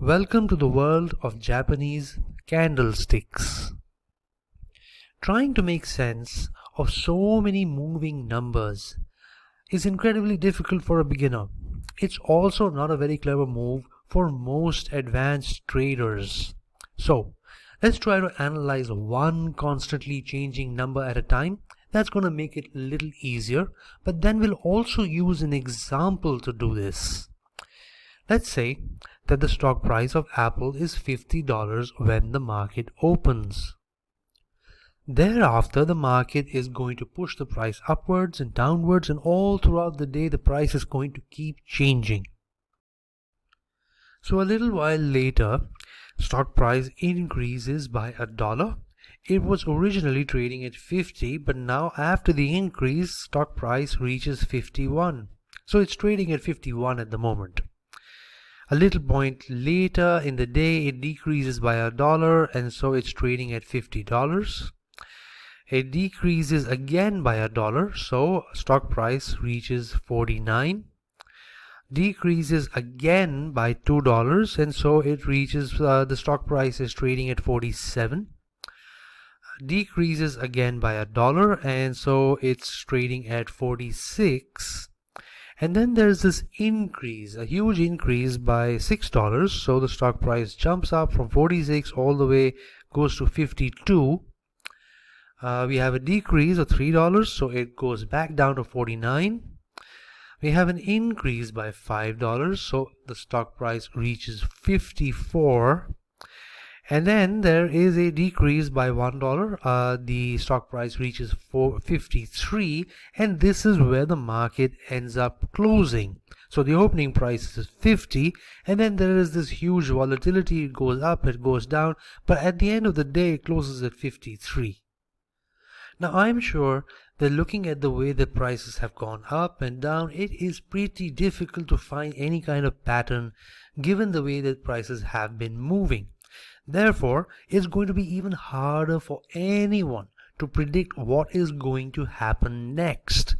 Welcome to the world of Japanese candlesticks. Trying to make sense of so many moving numbers is incredibly difficult for a beginner. It's also not a very clever move for most advanced traders. So, let's try to analyze one constantly changing number at a time. That's going to make it a little easier, but then we'll also use an example to do this. Let's say that the stock price of Apple is $50 when the market opens. Thereafter, the market is going to push the price upwards and downwards, and all throughout the day the price is going to keep changing. So a little while later, stock price increases by $1. It was originally trading at 50, but now after the increase, stock price reaches 51. So it's trading at 51 at the moment. A little point later in the day, it decreases by $1, and so it's trading at $50. It decreases again by $1, so stock price reaches 49. Decreases again by $2, and so it reaches, the stock price is trading at 47. Decreases again by $1, and so it's trading at 46. And then there's this increase, a huge increase by $6, so the stock price jumps up from 46 all the way, goes to 52. We have a decrease of $3, so it goes back down to 49. We have an increase by $5, so the stock price reaches 54. And then there is a decrease by $1. The stock price reaches 53, and this is where the market ends up closing. So the opening price is 50, and then there is this huge volatility. It goes up, it goes down, but at the end of the day it closes at 53. Now I'm sure that looking at the way the prices have gone up and down, it is pretty difficult to find any kind of pattern given the way that prices have been moving. Therefore, it's going to be even harder for anyone to predict what is going to happen next.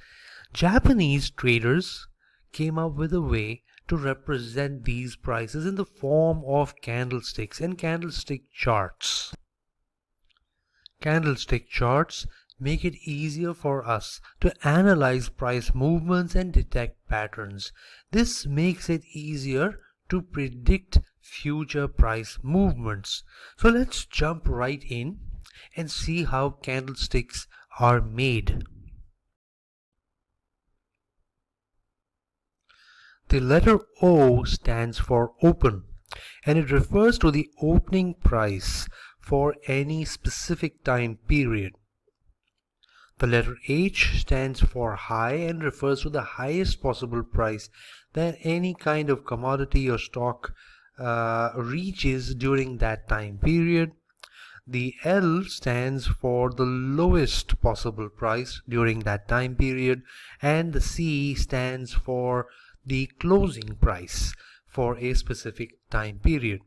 Japanese traders came up with a way to represent these prices in the form of candlesticks and candlestick charts. Candlestick charts make it easier for us to analyze price movements and detect patterns. This makes it easier to predict future price movements. So let's jump right in and see how candlesticks are made. The letter O stands for open, and it refers to the opening price for any specific time period. The letter H stands for high and refers to the highest possible price that any kind of commodity or stock reaches during that time period. The L stands for the lowest possible price during that time period, and the C stands for the closing price for a specific time period.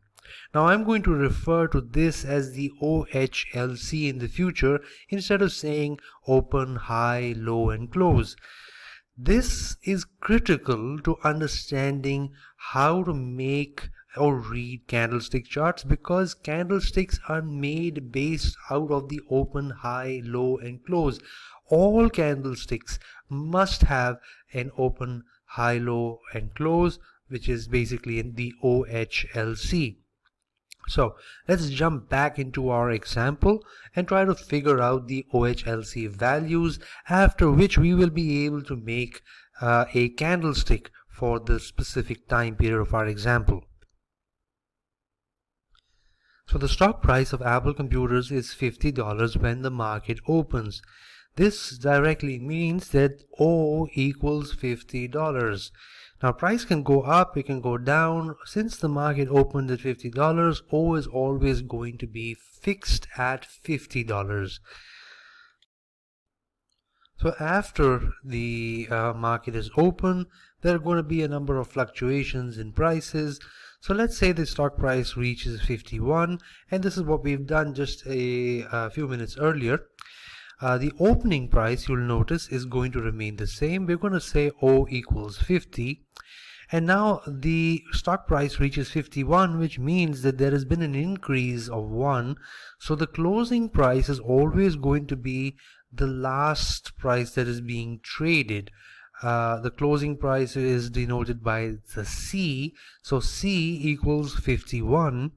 Now I'm going to refer to this as the OHLC in the future instead of saying open, high, low and close. This is critical to understanding how to make or read candlestick charts, because candlesticks are made based out of the open, high, low and close. All candlesticks must have an open, high, low and close, which is basically in the OHLC. So let's jump back into our example and try to figure out the OHLC values, after which we will be able to make a candlestick for the specific time period of our example. So the stock price of Apple computers is $50 when the market opens. This directly means that O equals $50. Now price can go up, it can go down. Since the market opened at $50, O is always going to be fixed at $50. So after the market is open, there are going to be a number of fluctuations in prices. So let's say the stock price reaches 51, and this is what we've done just a few minutes earlier. The opening price, you'll notice, is going to remain the same. We're going to say O equals 50, And now the stock price reaches 51, which means that there has been an increase of 1. So the closing price is always going to be the last price that is being traded. The closing price is denoted by the C, so C equals 51.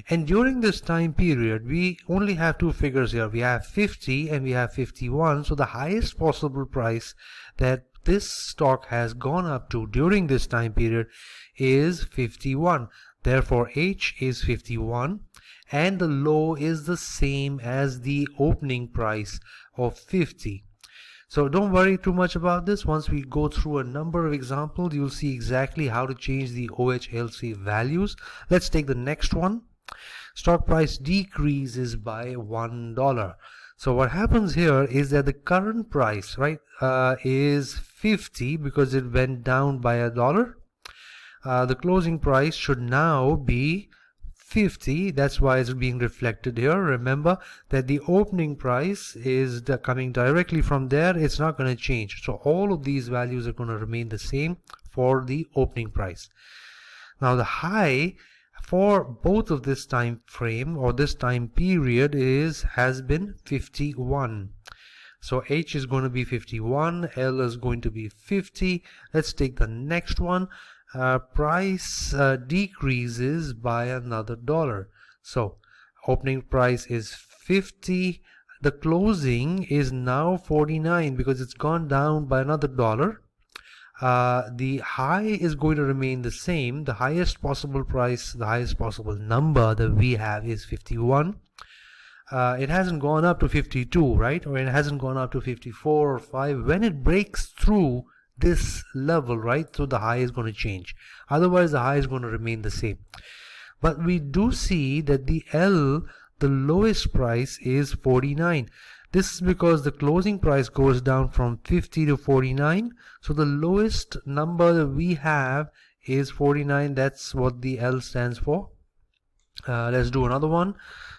And during this time period, we only have two figures here. We have 50 and we have 51. So the highest possible price that this stock has gone up to during this time period is 51. Therefore H is 51, and the low is the same as the opening price of 50. So don't worry too much about this. Once we go through a number of examples, you'll see exactly how to change the OHLC values. Let's take the next one. Stock price decreases by $1. So what happens here is that the current price, right, is 50 because it went down by $1. The closing price should now be 50. That's why it's being reflected here. Remember that the opening price is coming directly from there. It's not going to change. So all of these values are going to remain the same for the opening price. Now the high for both of this time frame or this time period has been 51. So H is going to be 51, L is going to be 50. Let's take the next one. Price decreases by another $1. So opening price is 50. The closing is now 49 because it's gone down by another $1. The high is going to remain the same. The highest possible price, the highest possible number that we have is 51. It hasn't gone up to 52, right? Or it hasn't gone up to 54 or 5. When it breaks through this level, right, so the high is going to change. Otherwise the high is going to remain the same. But we do see that the L, the lowest price, is 49. This is because the closing price goes down from 50 to 49. So the lowest number that we have is 49. That's what the L stands for. Let's do another one.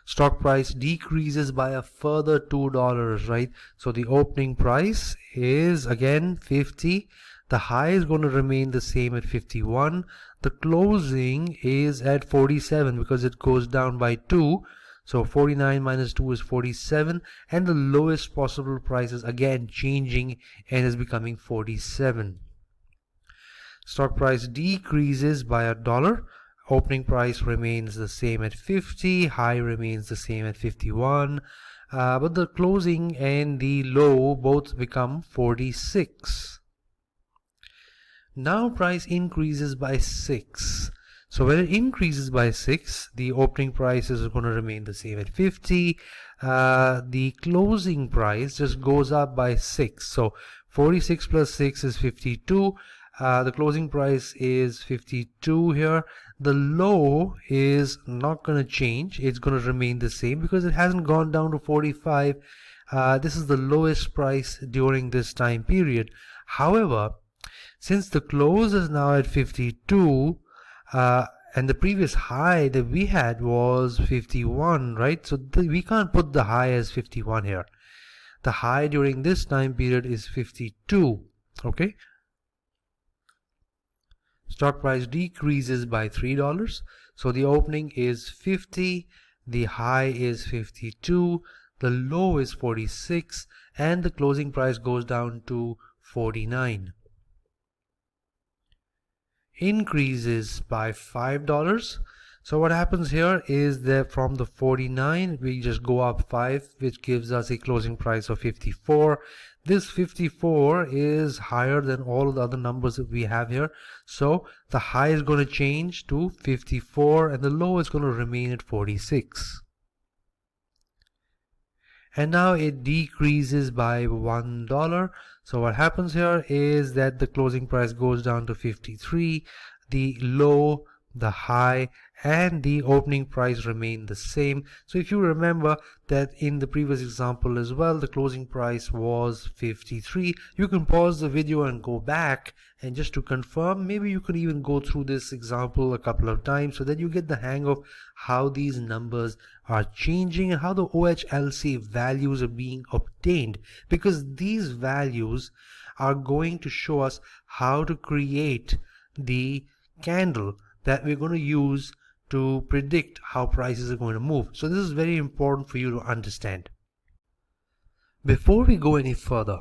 Stock price decreases by a further $2, right? So the opening price is again 50. The high is going to remain the same at 51. The closing is at 47 because it goes down by 2. So 49 minus 2 is 47, and the lowest possible price is again changing and is becoming 47. Stock price decreases by $1. Opening price remains the same at 50, high remains the same at 51, but the closing and the low both become 46. Now price increases by 6. So when it increases by 6, the opening price is going to remain the same at 50. The closing price just goes up by 6. So 46 plus 6 is 52. The closing price is 52 here. The low is not going to change. It's going to remain the same because it hasn't gone down to 45. This is the lowest price during this time period. However, since the close is now at 52, and the previous high that we had was 51, right? So we can't put the high as 51 here. The high during this time period is 52, okay? Stock price decreases by $3. So the opening is 50, the high is 52, the low is 46, and the closing price goes down to 49. Increases by $5. So what happens here is that from the 49 we just go up 5, which gives us a closing price of 54. This 54 is higher than all the other numbers that we have here. So the high is going to change to 54 and the low is going to remain at 46. And now it decreases by $1. So what happens here is that the closing price goes down to 53. The low, the high, and the opening price remain the same. So if you remember that in the previous example as well, the closing price was 53. You can pause the video and go back, and just to confirm, maybe you could even go through this example a couple of times so that you get the hang of how these numbers are changing and how the OHLC values are being obtained, because these values are going to show us how to create the candle that we're going to use to predict how prices are going to move. So this is very important for you to understand. Before we go any further,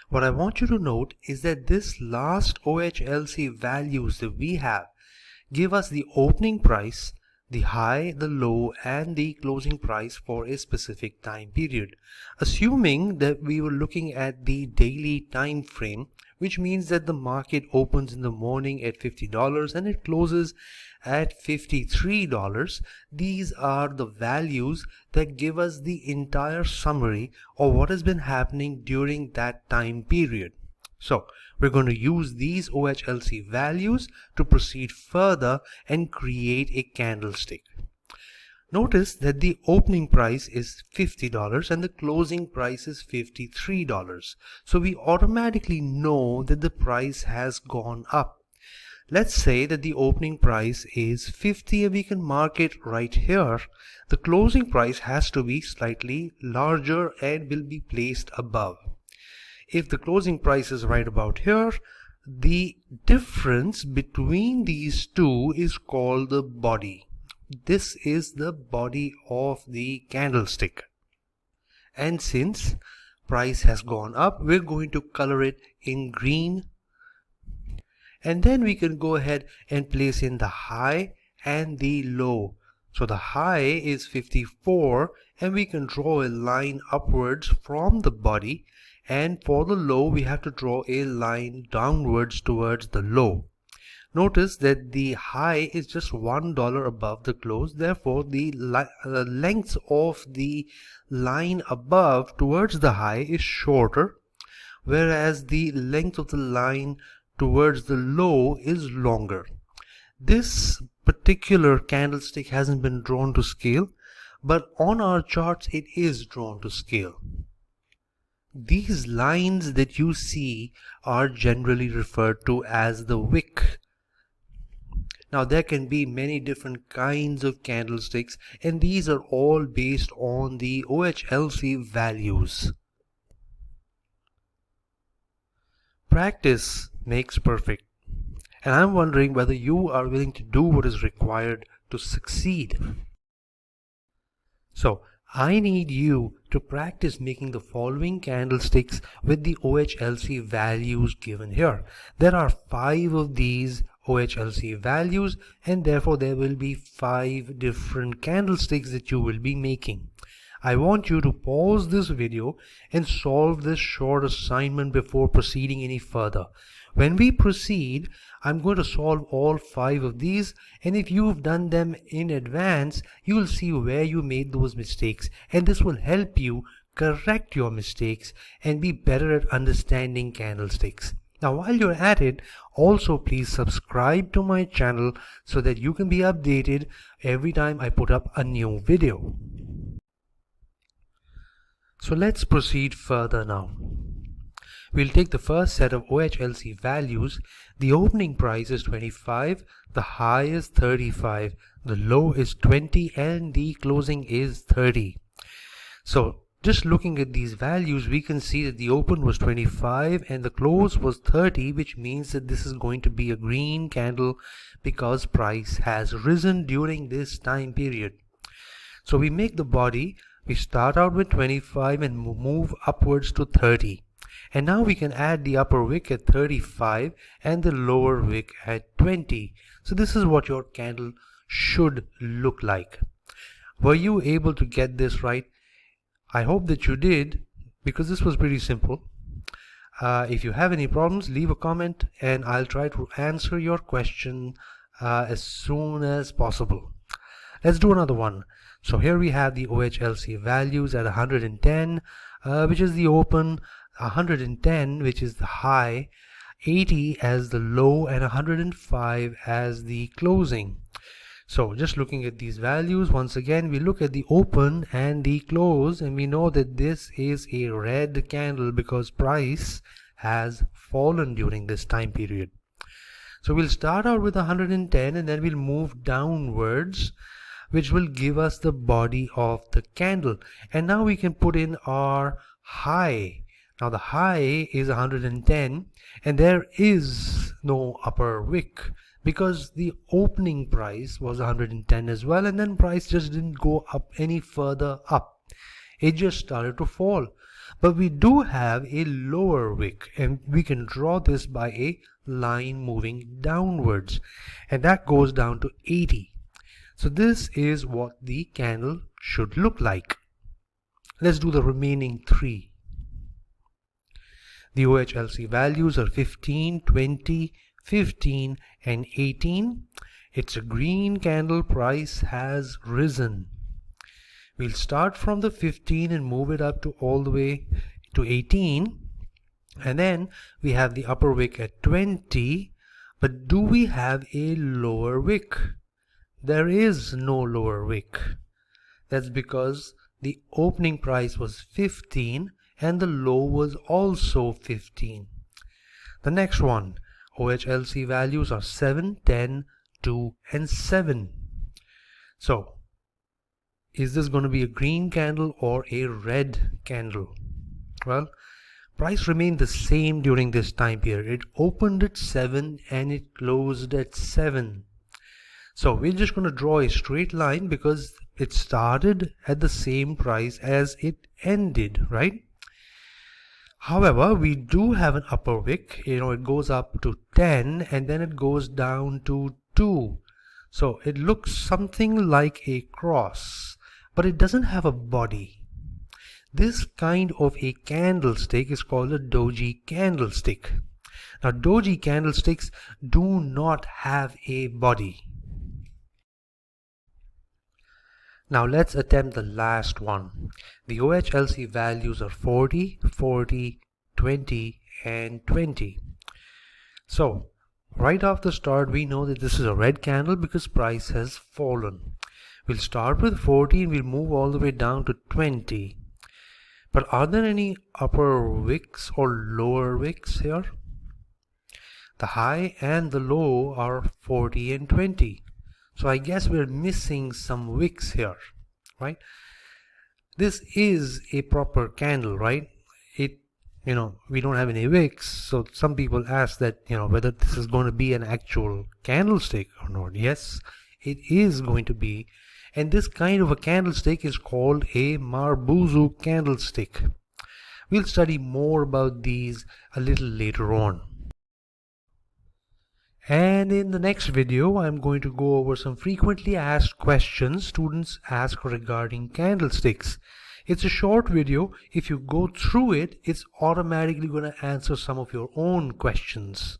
what I want you to note is that this last OHLC values that we have give us the opening price, the high, the low, and the closing price for a specific time period. Assuming that we were looking at the daily time frame, which means that the market opens in the morning at $50 and it closes at $53, these are the values that give us the entire summary of what has been happening during that time period. So we're going to use these OHLC values to proceed further and create a candlestick. Notice that the opening price is $50 and the closing price is $53. So we automatically know that the price has gone up. Let's say that the opening price is 50 and we can mark it right here. The closing price has to be slightly larger and will be placed above. If the closing price is right about here, the difference between these two is called the body. This is the body of the candlestick. And since price has gone up, we're going to color it in green. And then we can go ahead and place in the high and the low. So the high is 54 and we can draw a line upwards from the body, and for the low we have to draw a line downwards towards the low. Notice that the high is just $1 above the close, therefore the length of the line above towards the high is shorter, whereas the length of the line towards the low is longer. This particular candlestick hasn't been drawn to scale, but on our charts it is drawn to scale. These lines that you see are generally referred to as the wick. Now there can be many different kinds of candlesticks, and these are all based on the OHLC values. Practice makes perfect, and I'm wondering whether you are willing to do what is required to succeed. So I need you to practice making the following candlesticks with the OHLC values given here. There are 5 of these OHLC values, and therefore there will be 5 different candlesticks that you will be making. I want you to pause this video and solve this short assignment before proceeding any further. When we proceed, I'm going to solve all 5 of these, and if you've done them in advance, you will see where you made those mistakes, and this will help you correct your mistakes and be better at understanding candlesticks. Now while you're at it, also please subscribe to my channel so that you can be updated every time I put up a new video. So let's proceed further now. We'll take the first set of OHLC values. The opening price is 25, the high is 35, the low is 20, and the closing is 30. So just looking at these values, we can see that the open was 25 and the close was 30, which means that this is going to be a green candle because price has risen during this time period. So we make the body, we start out with 25 and move upwards to 30. And now we can add the upper wick at 35 and the lower wick at 20. So this is what your candle should look like. Were you able to get this right? I hope that you did, because this was pretty simple. If you have any problems, leave a comment and I'll try to answer your question as soon as possible. Let's do another one. So here we have the OHLC values at 110, which is the open, 110 which is the high, 80 as the low, and 105 as the closing. So just looking at these values, once again we look at the open and the close, and we know that this is a red candle because price has fallen during this time period. So we'll start out with 110 and then we'll move downwards, which will give us the body of the candle. And now we can put in our high. Now the high is 110 and there is no upper wick because the opening price was 110 as well, and then price just didn't go up any further up. It just started to fall. But we do have a lower wick, and we can draw this by a line moving downwards, and that goes down to 80. So this is what the candle should look like. Let's do the remaining three. The OHLC values are 15, 20, 15 and 18. It's a green candle. Price has risen. We'll start from the 15 and move it up to all the way to 18, and then we have the upper wick at 20. But do we have a lower wick? There is no lower wick. That's because the opening price was 15 and the low was also 15. The next one, OHLC values are 7, 10, 2 and 7. So is this going to be a green candle or a red candle? Well, price remained the same during this time period. It opened at 7 and it closed at 7. So we're just going to draw a straight line because it started at the same price as it ended, right? However, we do have an upper wick. It goes up to 10 and then it goes down to 2. So it looks something like a cross, but it doesn't have a body. This kind of a candlestick is called a doji candlestick. Now, doji candlesticks do not have a body. Now let's attempt the last one. The OHLC values are 40, 40, 20 and 20. So right off the start we know that this is a red candle because price has fallen. We'll start with 40 and we'll move all the way down to 20. But are there any upper wicks or lower wicks here? The high and the low are 40 and 20. So I guess we're missing some wicks here, right? This is a proper candle, right? We don't have any wicks. So some people ask that, whether this is going to be an actual candlestick or not. Yes, it is going to be. And this kind of a candlestick is called a Marbuzu candlestick. We'll study more about these a little later on. And in the next video, I'm going to go over some frequently asked questions students ask regarding candlesticks. It's a short video. If you go through it, it's automatically going to answer some of your own questions.